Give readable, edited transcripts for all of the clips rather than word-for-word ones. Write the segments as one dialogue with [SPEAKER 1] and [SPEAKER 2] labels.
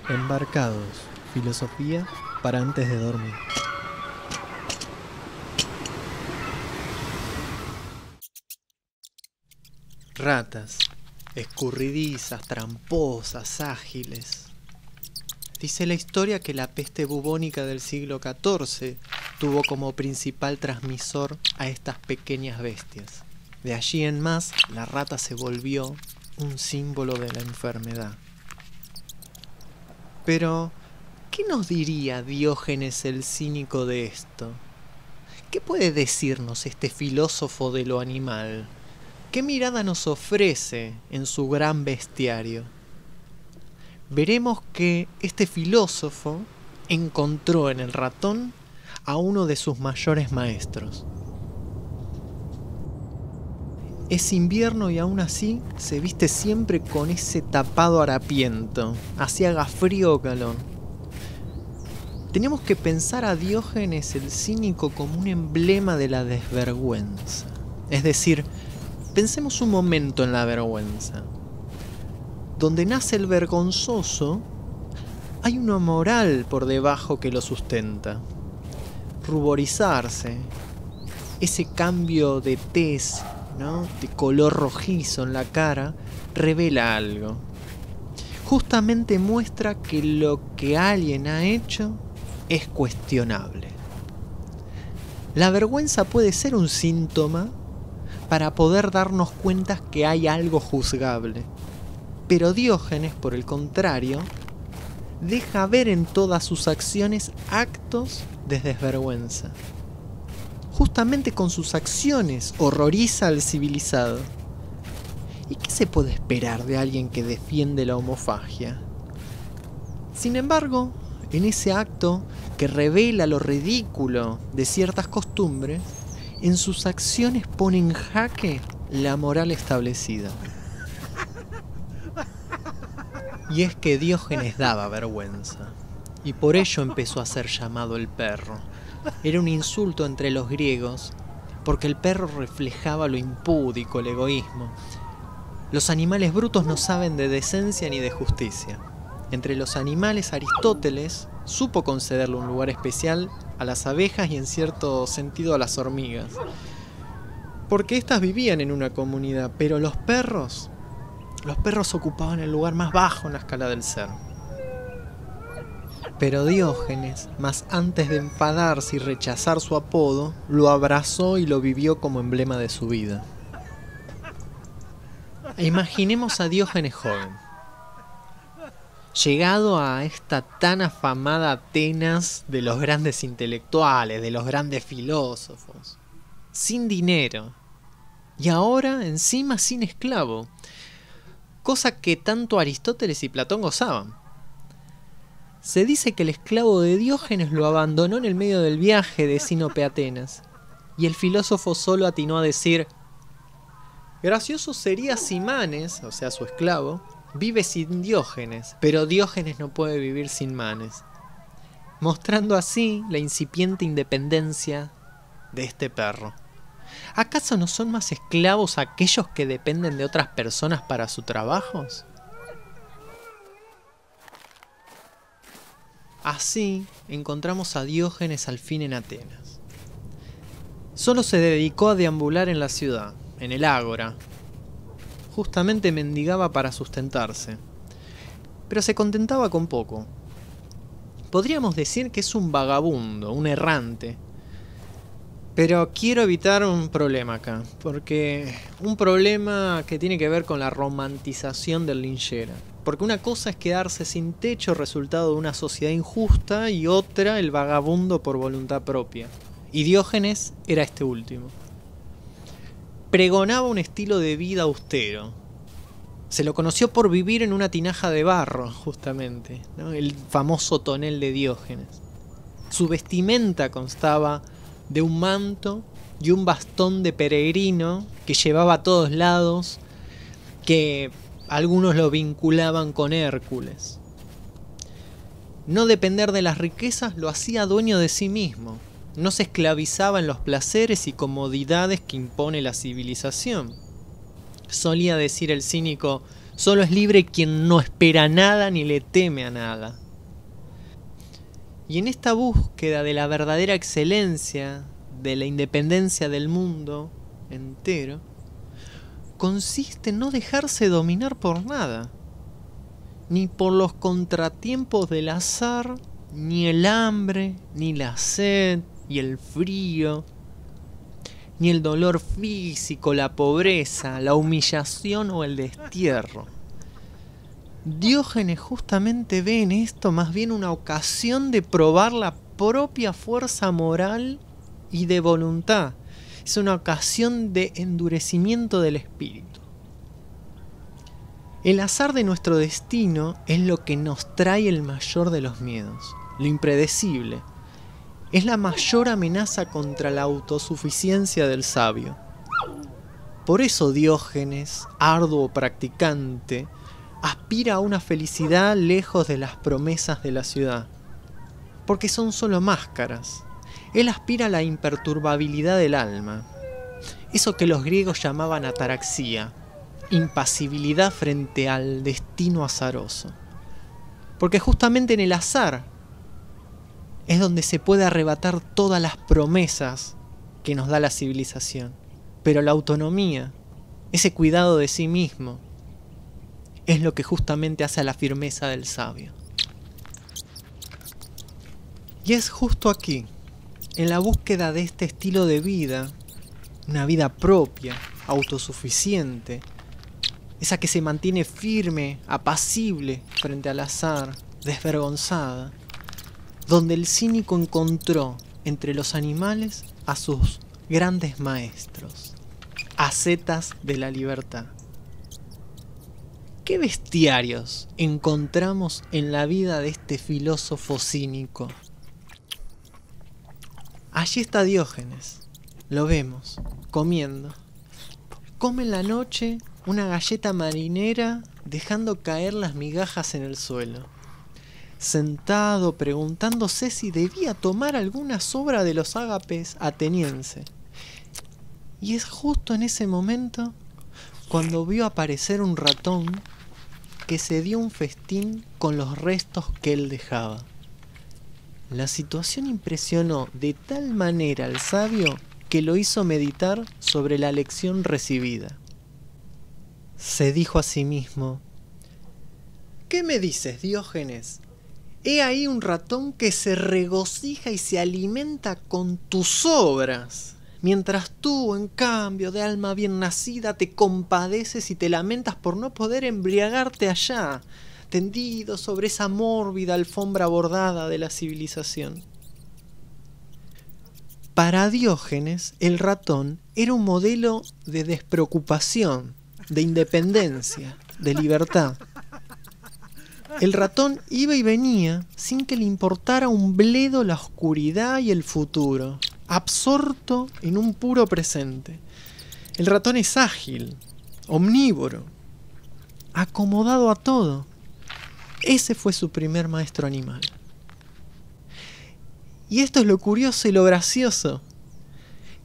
[SPEAKER 1] Embarcados, filosofía para antes de dormir. Ratas, escurridizas, tramposas, ágiles. Dice la historia que la peste bubónica del siglo XIV tuvo como principal transmisor a estas pequeñas bestias. De allí en más, la rata se volvió un símbolo de la enfermedad. Pero, ¿qué nos diría Diógenes el cínico de esto? ¿Qué puede decirnos este filósofo de lo animal? ¿Qué mirada nos ofrece en su gran bestiario? Veremos que este filósofo encontró en el ratón a uno de sus mayores maestros. Es invierno y aún así se viste siempre con ese tapado harapiento, así haga frío o calor. Tenemos que pensar a Diógenes el cínico como un emblema de la desvergüenza. Es decir, pensemos un momento en la vergüenza. Donde nace el vergonzoso, hay una moral por debajo que lo sustenta. Ruborizarse, ese cambio de tez, ¿no?, de color rojizo en la cara, revela algo. Justamente muestra que lo que alguien ha hecho es cuestionable. La vergüenza puede ser un síntoma para poder darnos cuenta que hay algo juzgable. Pero Diógenes, por el contrario, deja ver en todas sus acciones actos de desvergüenza. Justamente con sus acciones horroriza al civilizado. ¿Y qué se puede esperar de alguien que defiende la homofagia? Sin embargo, en ese acto que revela lo ridículo de ciertas costumbres, en sus acciones pone en jaque la moral establecida. Y es que Diógenes daba vergüenza, y por ello empezó a ser llamado el perro. Era un insulto entre los griegos, porque el perro reflejaba lo impúdico, el egoísmo. Los animales brutos no saben de decencia ni de justicia. Entre los animales, Aristóteles supo concederle un lugar especial a las abejas y en cierto sentido a las hormigas, porque éstas vivían en una comunidad, pero los perros ocupaban el lugar más bajo en la escala del ser. Pero Diógenes, más antes de enfadarse y rechazar su apodo, lo abrazó y lo vivió como emblema de su vida. Imaginemos a Diógenes joven, llegado a esta tan afamada Atenas de los grandes intelectuales, de los grandes filósofos, sin dinero, y ahora encima sin esclavo, cosa que tanto Aristóteles y Platón gozaban. Se dice que el esclavo de Diógenes lo abandonó en el medio del viaje de Sinope a Atenas, y el filósofo solo atinó a decir: gracioso sería si Manes, o sea su esclavo, vive sin Diógenes, pero Diógenes no puede vivir sin Manes, mostrando así la incipiente independencia de este perro. ¿Acaso no son más esclavos aquellos que dependen de otras personas para sus trabajos? Así encontramos a Diógenes al fin en Atenas. Solo se dedicó a deambular en la ciudad, en el ágora. Justamente mendigaba para sustentarse, pero se contentaba con poco. Podríamos decir que es un vagabundo, un errante. Pero quiero evitar un problema acá, porque un problema que tiene que ver con la romantización del linchera. Porque una cosa es quedarse sin techo resultado de una sociedad injusta y otra el vagabundo por voluntad propia. Y Diógenes era este último. Pregonaba un estilo de vida austero. Se lo conoció por vivir en una tinaja de barro, justamente, ¿no?, el famoso tonel de Diógenes. Su vestimenta constaba de un manto y un bastón de peregrino que llevaba a todos lados, que algunos lo vinculaban con Hércules. No depender de las riquezas lo hacía dueño de sí mismo. No se esclavizaba en los placeres y comodidades que impone la civilización. Solía decir el cínico: Solo es libre quien no espera nada ni le teme a nada. Y en esta búsqueda de la verdadera excelencia, de la independencia del mundo entero, consiste en no dejarse dominar por nada, ni por los contratiempos del azar, ni el hambre, ni la sed y el frío, ni el dolor físico, la pobreza, la humillación o el destierro. Diógenes justamente ve en esto más bien una ocasión de probar la propia fuerza moral y de voluntad. Es una ocasión de endurecimiento del espíritu. El azar de nuestro destino es lo que nos trae el mayor de los miedos, lo impredecible. Es la mayor amenaza contra la autosuficiencia del sabio. Por eso Diógenes, arduo practicante, aspira a una felicidad lejos de las promesas de la ciudad, porque son solo máscaras. Él aspira a la imperturbabilidad del alma, eso que los griegos llamaban ataraxia, impasibilidad frente al destino azaroso. Porque justamente en el azar es donde se puede arrebatar todas las promesas que nos da la civilización. Pero la autonomía, ese cuidado de sí mismo, es lo que justamente hace a la firmeza del sabio. Y es justo aquí, en la búsqueda de este estilo de vida, una vida propia, autosuficiente, esa que se mantiene firme, apacible frente al azar, desvergonzada, donde el cínico encontró entre los animales a sus grandes maestros, ascetas de la libertad. ¿Qué bestiarios encontramos en la vida de este filósofo cínico? Allí está Diógenes, lo vemos, comiendo. Come en la noche una galleta marinera dejando caer las migajas en el suelo. Sentado preguntándose si debía tomar alguna sobra de los ágapes atenienses. Y es justo en ese momento cuando vio aparecer un ratón que se dio un festín con los restos que él dejaba. La situación impresionó de tal manera al sabio que lo hizo meditar sobre la lección recibida. Se dijo a sí mismo: ¿qué me dices, Diógenes? He ahí un ratón que se regocija y se alimenta con tus obras, mientras tú, en cambio, de alma bien nacida, te compadeces y te lamentas por no poder embriagarte allá, tendido sobre esa mórbida alfombra bordada de la civilización. Para Diógenes, el ratón era un modelo de despreocupación, de independencia, de libertad. El ratón iba y venía sin que le importara un bledo la oscuridad y el futuro, absorto en un puro presente. El ratón es ágil, omnívoro, acomodado a todo. Ese fue su primer maestro animal. Y esto es lo curioso y lo gracioso.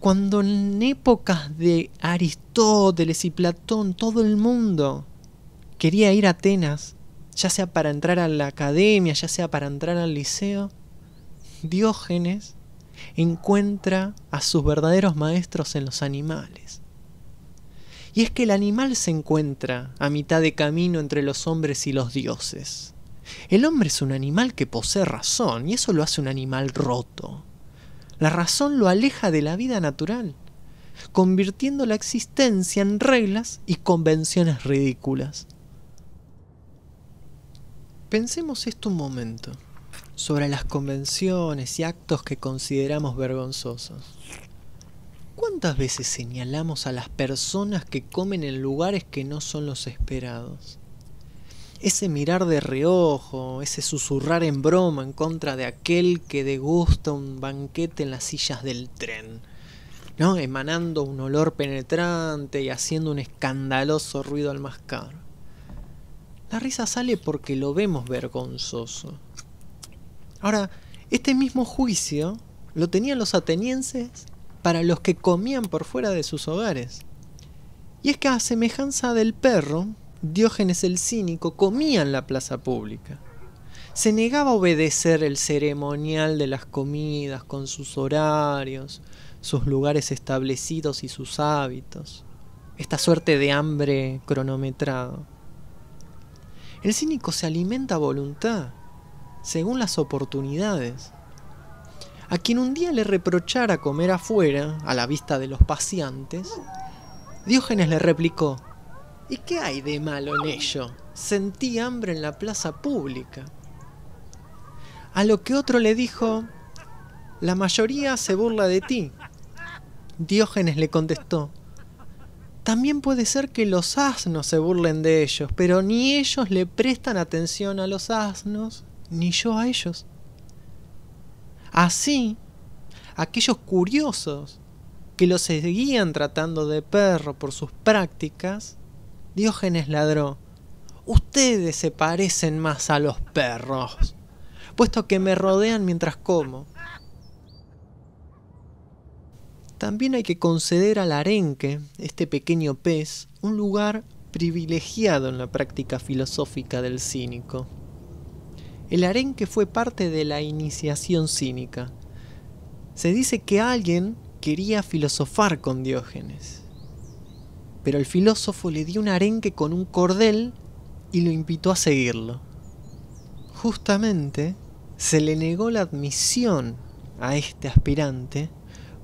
[SPEAKER 1] Cuando en épocas de Aristóteles y Platón todo el mundo quería ir a Atenas, ya sea para entrar a la academia, ya sea para entrar al liceo, Diógenes encuentra a sus verdaderos maestros en los animales. Y es que el animal se encuentra a mitad de camino entre los hombres y los dioses. El hombre es un animal que posee razón, y eso lo hace un animal roto. La razón lo aleja de la vida natural, convirtiendo la existencia en reglas y convenciones ridículas. Pensemos esto un momento, sobre las convenciones y actos que consideramos vergonzosos. ¿Cuántas veces señalamos a las personas que comen en lugares que no son los esperados? Ese mirar de reojo, ese susurrar en broma en contra de aquel que degusta un banquete en las sillas del tren, ¿no? Emanando un olor penetrante y haciendo un escandaloso ruido al mascar. La risa sale porque lo vemos vergonzoso. Ahora, este mismo juicio lo tenían los atenienses para los que comían por fuera de sus hogares. Y es que a semejanza del perro, Diógenes el Cínico comía en la plaza pública. Se negaba a obedecer el ceremonial de las comidas con sus horarios, sus lugares establecidos y sus hábitos. Esta suerte de hambre cronometrado. El cínico se alimenta a voluntad, según las oportunidades. A quien un día le reprochara comer afuera, a la vista de los paseantes, Diógenes le replicó: ¿y qué hay de malo en ello? Sentí hambre en la plaza pública. A lo que otro le dijo: la mayoría se burla de ti. Diógenes le contestó: también puede ser que los asnos se burlen de ellos, pero ni ellos le prestan atención a los asnos, ni yo a ellos. Así, aquellos curiosos que lo seguían tratando de perro por sus prácticas, Diógenes ladró: ustedes se parecen más a los perros, puesto que me rodean mientras como. También hay que conceder al arenque, este pequeño pez, un lugar privilegiado en la práctica filosófica del cínico. El arenque fue parte de la iniciación cínica. Se dice que alguien quería filosofar con Diógenes, pero el filósofo le dio un arenque con un cordel y lo invitó a seguirlo. Justamente se le negó la admisión a este aspirante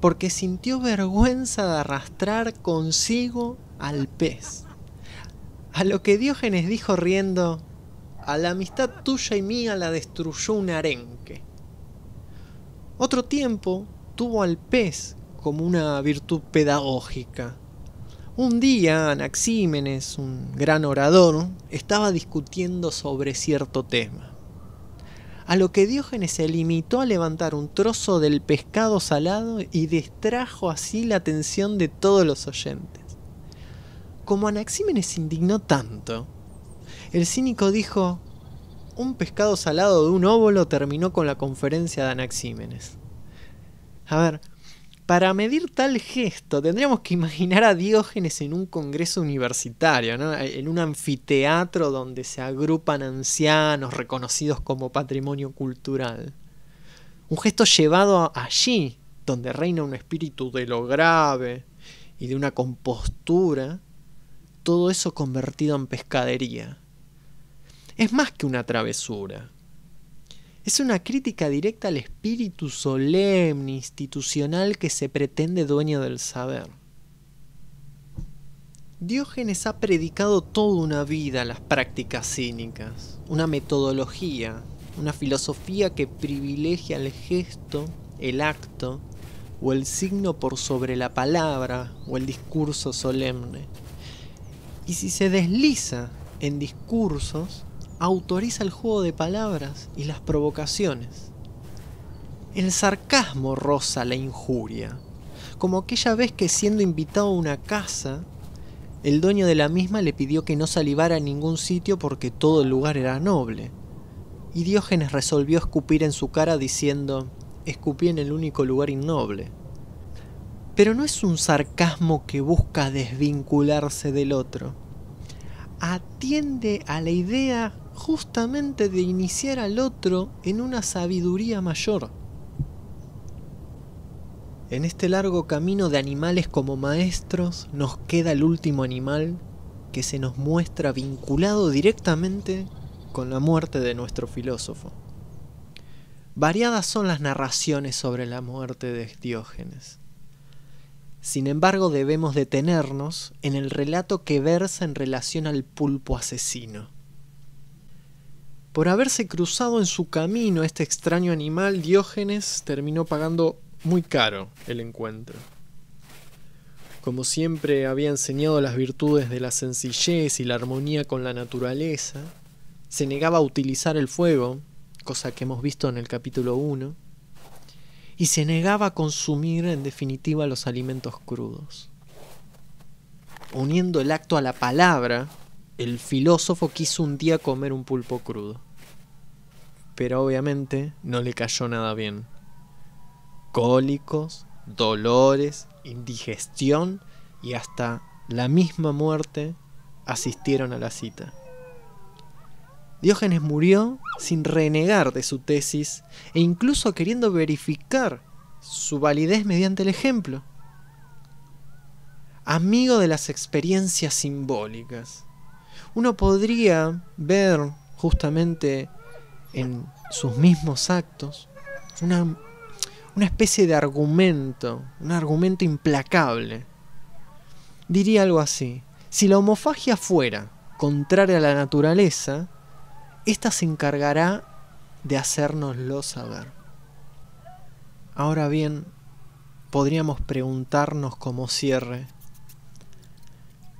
[SPEAKER 1] porque sintió vergüenza de arrastrar consigo al pez. A lo que Diógenes dijo riendo: a la amistad tuya y mía la destruyó un arenque. Otro tiempo tuvo al pez como una virtud pedagógica. Un día Anaxímenes, un gran orador, estaba discutiendo sobre cierto tema. A lo que Diógenes se limitó a levantar un trozo del pescado salado y distrajo así la atención de todos los oyentes. Como Anaxímenes se indignó tanto, el cínico dijo: un pescado salado de un óbolo terminó con la conferencia de Anaxímenes. A ver, para medir tal gesto tendríamos que imaginar a Diógenes en un congreso universitario, ¿no? En un anfiteatro donde se agrupan ancianos reconocidos como patrimonio cultural. Un gesto llevado allí, donde reina un espíritu de lo grave y de una compostura, todo eso convertido en pescadería. Es más que una travesura. Es una crítica directa al espíritu solemne, institucional que se pretende dueño del saber. Diógenes ha predicado toda una vida las prácticas cínicas, una metodología, una filosofía que privilegia el gesto, el acto o el signo por sobre la palabra o el discurso solemne. Y si se desliza en discursos, autoriza el juego de palabras y las provocaciones. El sarcasmo roza la injuria, como aquella vez que, siendo invitado a una casa, el dueño de la misma le pidió que no salivara en ningún sitio porque todo el lugar era noble, y Diógenes resolvió escupir en su cara diciendo: escupí en el único lugar innoble. Pero no es un sarcasmo que busca desvincularse del otro. Atiende a la idea justamente de iniciar al otro en una sabiduría mayor. En este largo camino de animales como maestros nos queda el último animal que se nos muestra vinculado directamente con la muerte de nuestro filósofo. Variadas son las narraciones sobre la muerte de Diógenes. Sin embargo, debemos detenernos en el relato que versa en relación al pulpo asesino. Por haberse cruzado en su camino este extraño animal, Diógenes terminó pagando muy caro el encuentro. Como siempre había enseñado las virtudes de la sencillez y la armonía con la naturaleza, se negaba a utilizar el fuego, cosa que hemos visto en el capítulo 1, y se negaba a consumir en definitiva los alimentos crudos. Uniendo el acto a la palabra, el filósofo quiso un día comer un pulpo crudo. Pero obviamente no le cayó nada bien. Cólicos, dolores, indigestión y hasta la misma muerte asistieron a la cita. Diógenes murió sin renegar de su tesis e incluso queriendo verificar su validez mediante el ejemplo. Amigo de las experiencias simbólicas. Uno podría ver justamente en sus mismos actos una especie de argumento, un argumento implacable. Diría algo así: si la homofagia fuera contraria a la naturaleza, ésta se encargará de hacérnoslo saber. Ahora bien, podríamos preguntarnos como cierre: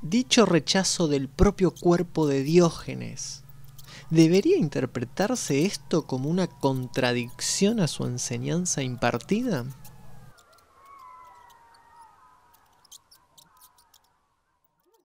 [SPEAKER 1] dicho rechazo del propio cuerpo de Diógenes, ¿debería interpretarse esto como una contradicción a su enseñanza impartida?